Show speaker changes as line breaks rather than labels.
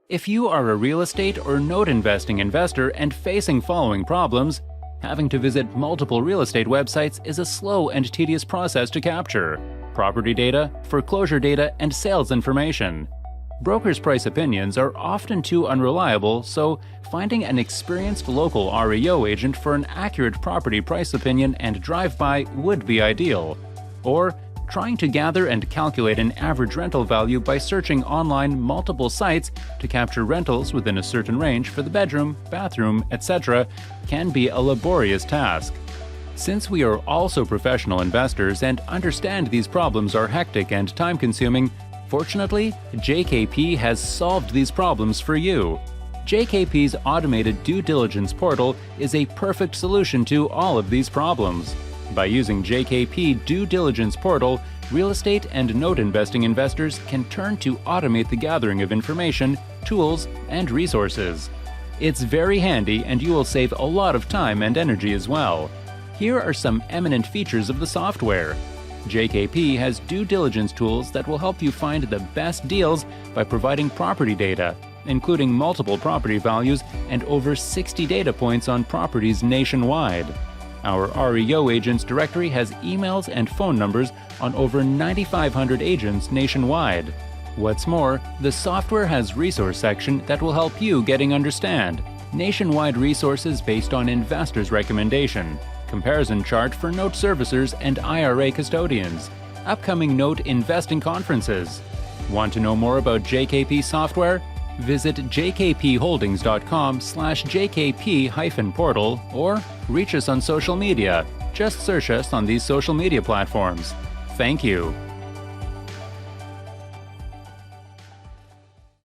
If you are a real estate or note investing investor and facing following problems, having to visit multiple real estate websites is a slow and tedious process to capture property data, foreclosure data, and sales information. Brokers' price opinions are often too unreliable, so finding an experienced local REO agent for an accurate property price opinion and drive-by would be ideal. Or trying to gather and calculate an average rental value by searching online multiple sites to capture rentals within a certain range for the bedroom, bathroom, etc. can be a laborious task. Since we are also professional investors and understand these problems are hectic and time-consuming, fortunately, JKP has solved these problems for you. JKP's automated due diligence portal is a perfect solution to all of these problems. By using JKP Due Diligence Portal, real estate and note investing investors can turn to automate the gathering of information, tools, and resources. It's very handy and you will save a lot of time and energy as well. Here are some eminent features of the software. JKP has due diligence tools that will help you find the best deals by providing property data, including multiple property values and over 60 data points on properties nationwide. Our REO Agents directory has emails and phone numbers on over 9,500 agents nationwide. What's more, the software has resource section that will help you getting understand, nationwide resources based on investors' recommendation, comparison chart for note servicers and IRA custodians, upcoming note investing conferences. Want to know more about JKP software? Visit jkpholdings.com/jkp-portal or reach us on social media. Just search us on these social media platforms. Thank you.